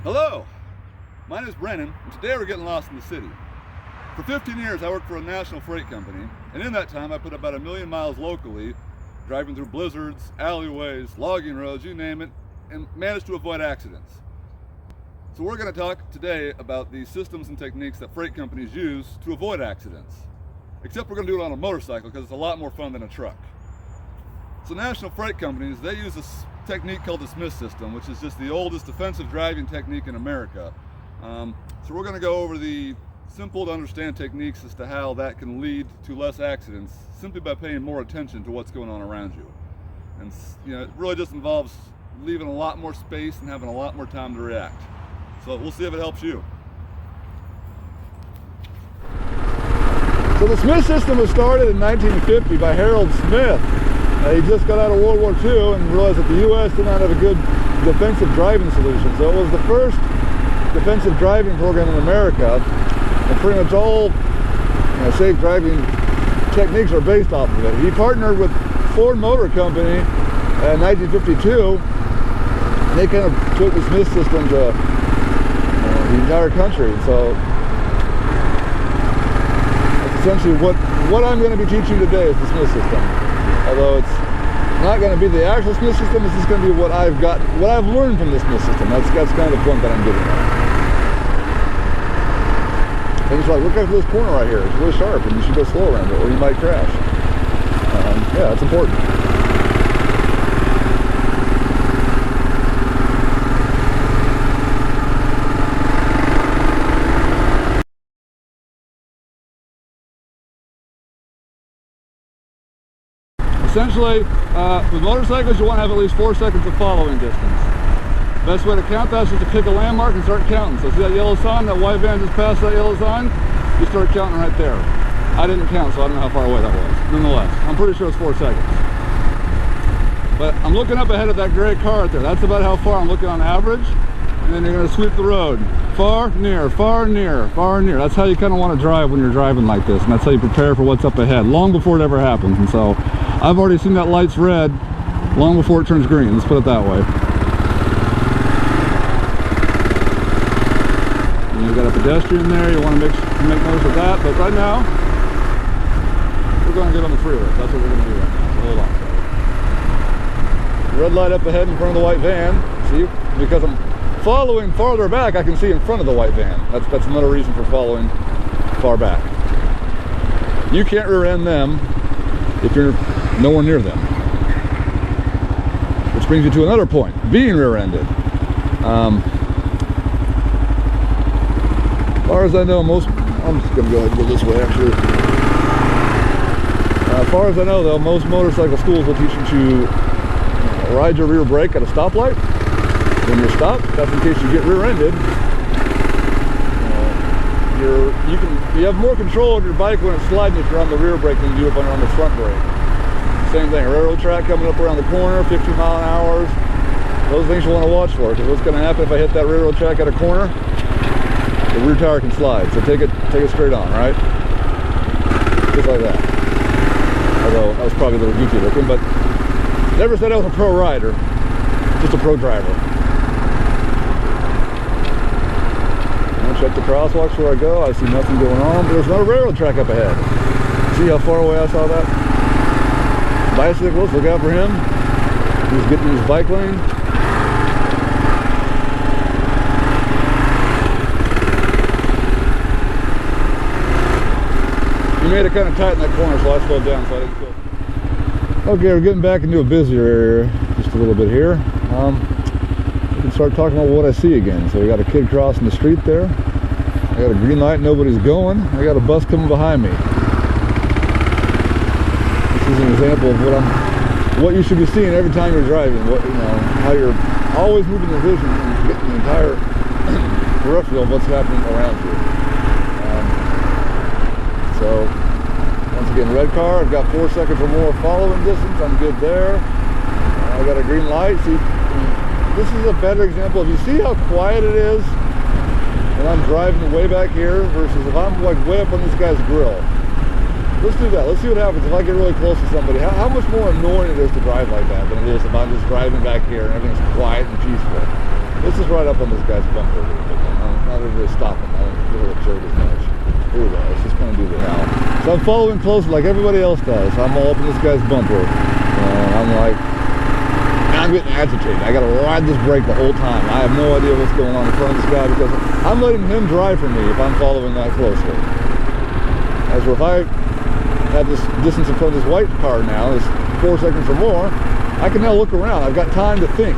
Hello, my name is Brennan, and today we're getting lost in the city. For 15 years I worked for a national freight company, and in that time I put about 1 million miles locally, driving through blizzards, alleyways, logging roads, you name it, and managed to avoid accidents. So we're going to talk today about the systems and techniques that freight companies use to avoid accidents. Except we're going to do it on a motorcycle because it's a lot more fun than a truck. So national freight companies, they use this technique called the Smith system, which is just the oldest defensive driving technique in America. So we're going to go over the simple to understand techniques as to how that can lead to less accidents simply by paying more attention to what's going on around you. And it really just involves leaving a lot more space and having a lot more time to react. So we'll see if it helps you. So the Smith system was started in 1950 by Harold Smith. He just got out of World War II and realized that the U.S. did not have a good defensive driving solution. So it was the first defensive driving program in America, and pretty much all safe driving techniques are based off of it. He partnered with Ford Motor Company in 1952, and they kind of took the Smith system to the entire country. So that's essentially what I'm going to be teaching today is the Smith system. Although it's not going to be the actual Smith system, this is going to be what I've learned from the Smith system. That's kind of the point that I'm getting at. And it's like, look at this corner right here. It's really sharp, and you should go slow around it, or you might crash. Yeah, that's important. Essentially, with motorcycles, you want to have at least 4 seconds of following distance. Best way to count that is just to pick a landmark and start counting. So see that yellow sign, that white van just passed that yellow sign? You start counting right there. I didn't count, so I don't know how far away that was. Nonetheless, I'm pretty sure it's 4 seconds. But I'm looking up ahead of that gray car right there. That's about how far I'm looking on average. And then you're going to sweep the road. Far, near, far, near, far, near. That's how you kind of want to drive when you're driving like this. And that's how you prepare for what's up ahead, long before it ever happens. And so I've already seen that light's red long before it turns green. Let's put it that way. And you've got a pedestrian there. You want to make notice of that. But right now, we're going to get on the freeway. That's what we're going to do right now. So hold on. Red light up ahead in front of the white van. See, because I'm following farther back, I can see in front of the white van. That's another reason for following far back. You can't rear end them if you're nowhere near them. Which brings you to another point, being rear-ended. As far as I know, I'm just going to go ahead and go this way actually. As far as I know though, most motorcycle schools will teach you to ride your rear brake at a stoplight. When you're stopped, that's in case you get rear-ended. You have more control of your bike when it's sliding if you're on the rear brake than you do if you're on the front brake. Same thing, a railroad track coming up around the corner, 50 mile an hour. Those things you want to watch for, because what's going to happen if I hit that railroad track at a corner? The rear tire can slide, so take it straight on, right? Just like that. Although that was probably a little goofy looking, but never said I was a pro rider, just a pro driver. Check the crosswalks where I go. I see nothing going on, but there's another railroad track up ahead. See how far away I saw that? Bicyclist, look out for him. He's getting in his bike lane. He made it kind of tight in that corner, so I slowed down so I didn't go. Okay, we're getting back into a busier area just a little bit here. We can start talking about what I see again. So we got a kid crossing the street there. I got a green light, nobody's going. I got a bus coming behind me. This is an example of what you should be seeing every time you're driving. How you're always moving your vision and getting the entire peripheral of what's happening around you. So once again, red car. I've got 4 seconds or more following distance. I'm good there. I got a green light. See, this is a better example. If you see how quiet it is when I'm driving way back here versus if I'm like way up on this guy's grill. Let's do that. Let's see what happens if I get really close to somebody. How much more annoying it is to drive like that than it is if I'm just driving back here and everything's quiet and peaceful. Let's just ride up on this guy's bumper a little bit. Not really stopping. I don't really observe as much. Here we go. Let's just kind of do this now. So I'm following close like everybody else does. I'm all up in this guy's bumper. And I'm like, I'm getting agitated. I got to ride this brake the whole time. I have no idea what's going on in front of this guy because I'm letting him drive for me if I'm following that closely. As for if I have this distance in front of this white car now, is 4 seconds or more, I can now look around. I've got time to think.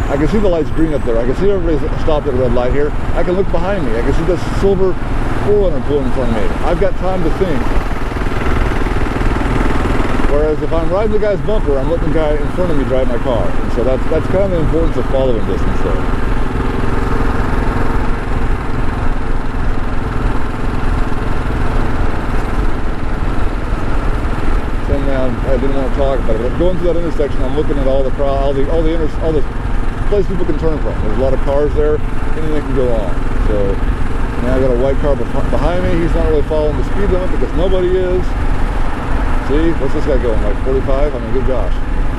I can see the lights green up there. I can see everybody's stopped at a red light here. I can look behind me. I can see this silver 4Runner pulling in front of me. I've got time to think. Whereas if I'm riding the guy's bumper, I'm letting the guy in front of me drive my car. And so that's kind of the importance of following distance there. I didn't want to talk about it, but going through that intersection, I'm looking at all the place people can turn from. There's a lot of cars there, anything can go on. So now I got a white car behind me. He's not really following the speed limit because nobody is. See, what's this guy going, like 45? I mean, good gosh,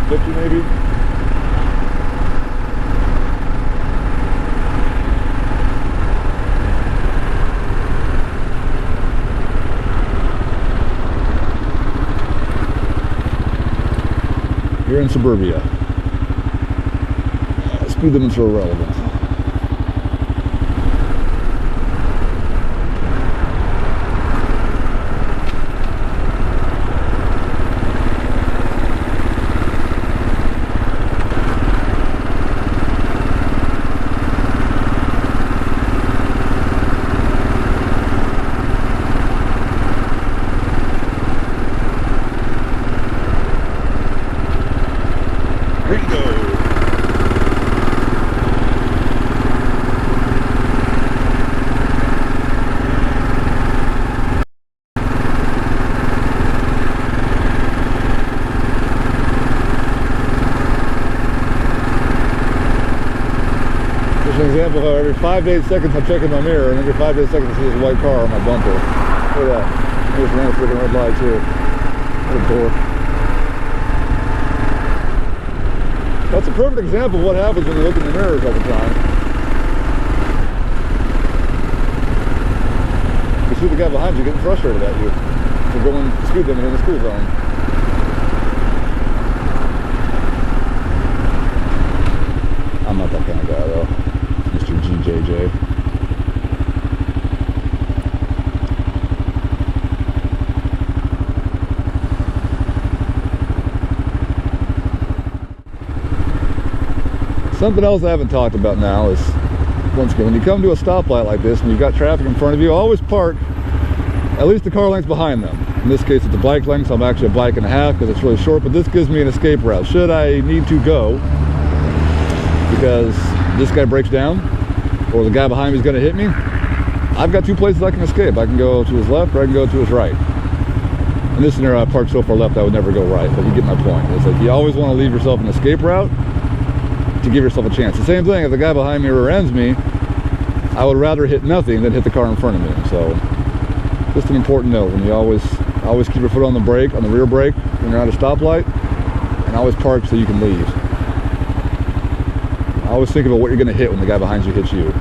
50 maybe? You're in suburbia. Speed limits are irrelevant. An example of how every 5 to 8 seconds I'm checking my mirror, and every 5 to 8 seconds I see this white car on my bumper. Look at that. I just ran a freaking red light too. What a dork. That's a perfect example of what happens when you look in the mirrors all the time. You see the guy behind you getting frustrated at you for going the speed limit in the school zone. I'm not that kind of guy though. Mr. GJJ. Something else I haven't talked about now is, once again, when you come to a stoplight like this and you've got traffic in front of you, always park at least the car length behind them. In this case, it's a bike length, so I'm actually a bike and a half because it's really short, but this gives me an escape route. Should I need to go because this guy breaks down or the guy behind me is going to hit me, I've got two places I can escape. I can go to his left or I can go to his right. In this scenario, I parked so far left I would never go right, but you get my point. It's like you always want to leave yourself an escape route to give yourself a chance. The same thing, if the guy behind me rear ends me, I would rather hit nothing than hit the car in front of me. So just an important note, when you always keep your foot on the brake, on the rear brake when you're at a stoplight, and always park so you can leave. Always think about what you're going to hit when the guy behind you hits you.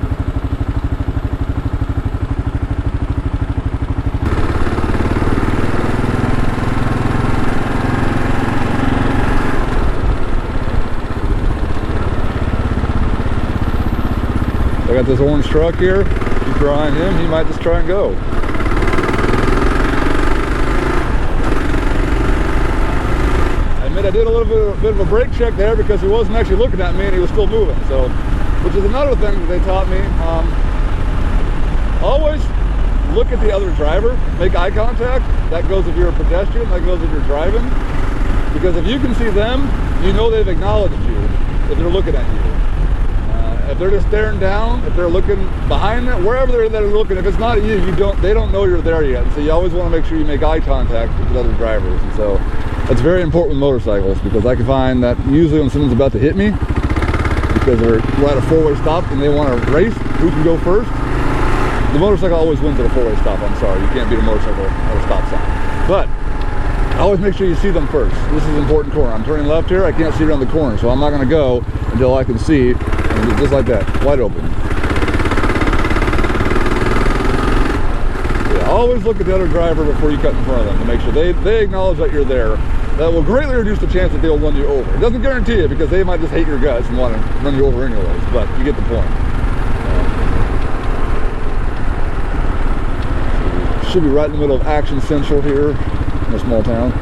I got this orange truck here. Keep your eye on him. He might just try and go. I admit I did a little bit of a brake check there because he wasn't actually looking at me and he was still moving. So, which is another thing that they taught me. Always look at the other driver. Make eye contact. That goes if you're a pedestrian. That goes if you're driving. Because if you can see them, you know they've acknowledged you if they're looking at you. If they're just staring down, if they're looking behind them, wherever they're looking, if it's not at you, they don't know you're there yet. So you always want to make sure you make eye contact with other drivers. And so that's very important with motorcycles, because I can find that usually when someone's about to hit me, because we're at a four-way stop and they want to race, who can go first? The motorcycle always wins at a four-way stop. I'm sorry, you can't beat a motorcycle at a stop sign. But always make sure you see them first. This is an important corner. I'm turning left here. I can't see around the corner, so I'm not going to go until I can see And just like that, wide open. Yeah, always look at the other driver before you cut in front of them to make sure they acknowledge that you're there. That will greatly reduce the chance that they'll run you over. It doesn't guarantee it because they might just hate your guts and want to run you over anyways, but you get the point. Should be right in the middle of Action Central here in a small town.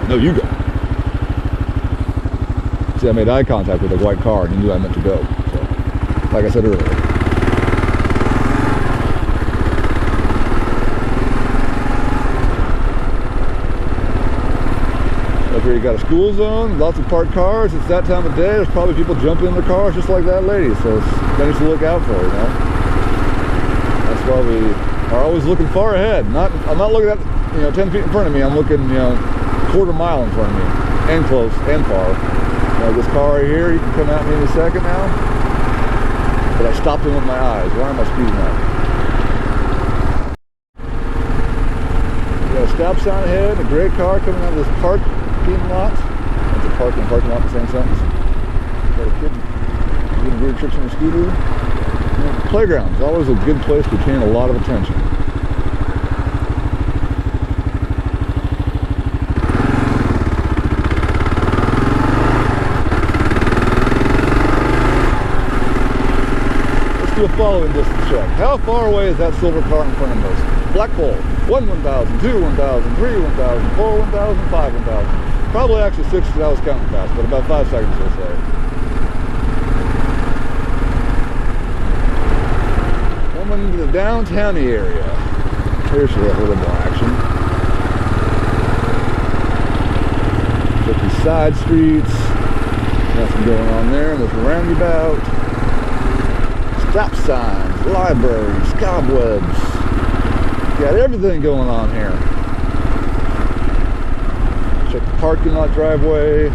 No, you go. See, I made eye contact with a white car and he knew I meant to go. So, like I said earlier. Up here you got a school zone, lots of parked cars. It's that time of day. There's probably people jumping in their cars just like that lady. So it's things to look out for, you know. That's why we are always looking far ahead. I'm not looking at 10 feet in front of me. I'm looking quarter mile in front of me, and close and far. This car right here, he can come at me in a second now, but I stopped him with my eyes. Why am I speeding up? We got a stop sign ahead, a gray car coming out of this parking lot. That's a parking lot, the same sentence. Got a kid doing weird tricks on a scooter. Playground's always a good place to retain a lot of attention. A following distance check. How far away is that silver car in front of us? Black pole. 1, 1,000, 2, 1,000, 3, 1,000, 4, 1,000, 5, 1,000. Probably actually 6 because I was counting fast, but about 5 seconds or so. Coming to the downtown area. Here's a little more action. Check these side streets. Nothing going on there. There's a roundabout. Stop signs, libraries, cobwebs. Got everything going on here. Check the parking lot driveway,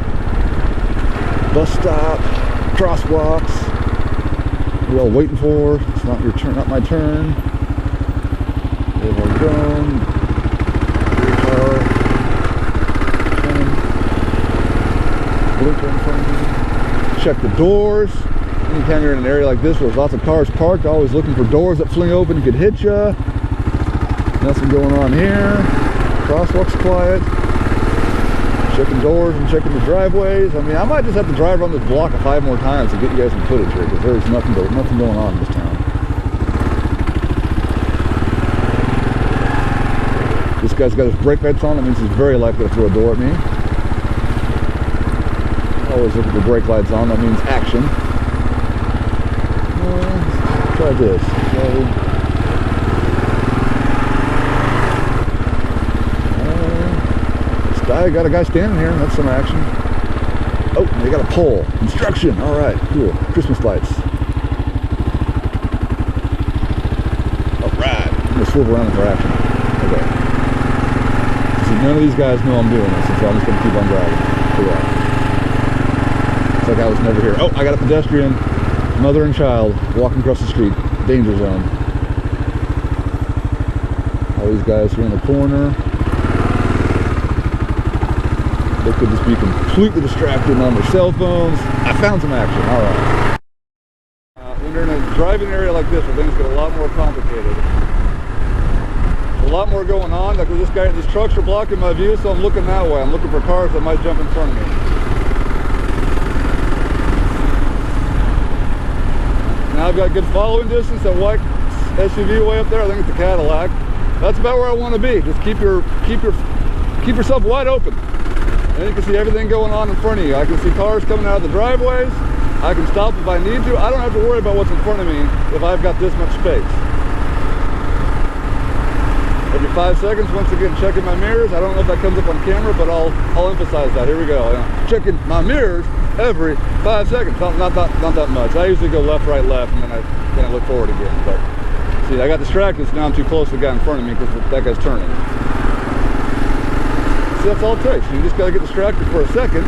bus stop, crosswalks. What are you all waiting for? It's not your turn, not my turn. They've all gone. Car. Blinker in front of me. Check the doors. Anytime you're in an area like this where there's lots of cars parked, always looking for doors that fling open and could hit you. Nothing going on here. Crosswalk's quiet. Checking doors and checking the driveways. I mean, I might just have to drive around this block 5 more times to get you guys some footage here because there's nothing going on in this town. This guy's got his brake lights on. That means he's very likely to throw a door at me. Always looking for brake lights on. That means action. Try this. I got a guy standing here. That's some action. Oh, they got a pole. Construction. All right, cool. Christmas lights. All right. I'm gonna swerve around for action. Okay. See, none of these guys know I'm doing this, so I'm just gonna keep on driving. It's like I was never here. Oh, I got a pedestrian. Mother and child walking across the street. Danger zone. All these guys are in the corner. They could just be completely distracted on their cell phones. I found some action. All right. When you're in a driving area like this where things get a lot more complicated, a lot more going on. Like with this guy, these trucks are blocking my view, so I'm looking that way. I'm looking for cars that might jump in front of me. Now I've got good following distance. That white SUV way up there, I think it's a Cadillac. That's about where I want to be. Just keep yourself wide open. And you can see everything going on in front of you. I can see cars coming out of the driveways. I can stop if I need to. I don't have to worry about what's in front of me if I've got this much space. Every 5 seconds, once again, checking my mirrors. I don't know if that comes up on camera, but I'll emphasize that. Here we go. Checking my mirrors every 5 seconds. Not that much. I usually go left, right, left, and then I look forward again. But see, I got distracted, so now I'm too close to the guy in front of me because that guy's turning. See, that's all it takes. You just got to get distracted for a second,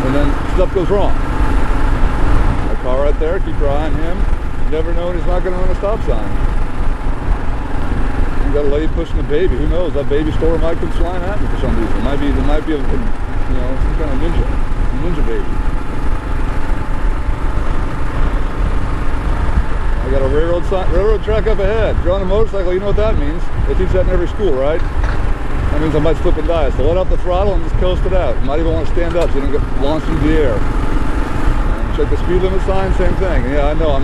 and then stuff goes wrong. A car right there, keep your eye on him. You never know when he's not going to run a stop sign. You got a lady pushing a baby. Who knows? That baby stroller might come flying at me for some reason. It might be a you know, some kind of ninja baby. I got a railroad track up ahead. If you're on a motorcycle, you know what that means. They teach that in every school, right? That means I might slip and die. So let up the throttle and just coast it out. You might even want to stand up so you don't get launched into the air. And check the speed limit sign, same thing. Yeah, I know.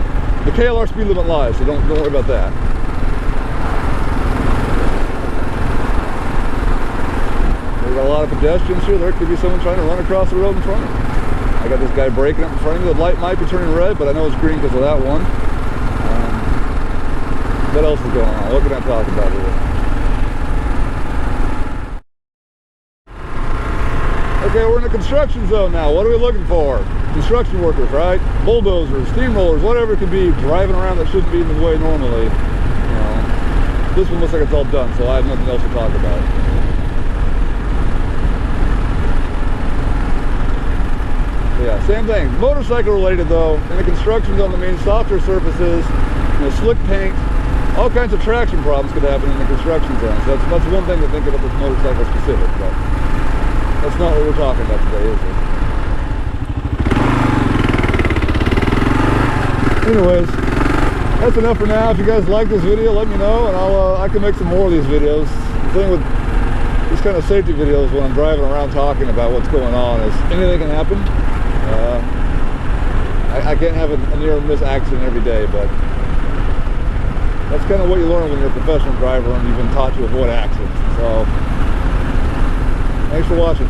The KLR speed limit lies, so don't worry about that. There's a lot of pedestrians here. There could be someone trying to run across the road in front of me. I got this guy braking up in front of me. The light might be turning red, but I know it's green because of that one. What else is going on? What can I talk about here? Okay, we're in a construction zone now. What are we looking for? Construction workers, right? Bulldozers, steamrollers, whatever it could be driving around that shouldn't be in the way normally. You know, this one looks like it's all done, so I have nothing else to talk about. Yeah, same thing. Motorcycle related though. In the construction zone, that means softer surfaces, you know, slick paint, all kinds of traction problems could happen in the construction zone. So that's one thing to think about that's motorcycle specific, but that's not what we're talking about today, is it? Anyways, that's enough for now. If you guys like this video, let me know, and I can make some more of these videos. The thing with these kind of safety videos when I'm driving around talking about what's going on is anything can happen. I can't have a near miss accident every day, but that's kind of what you learn when you're a professional driver and you've been taught to avoid accidents. So, thanks for watching.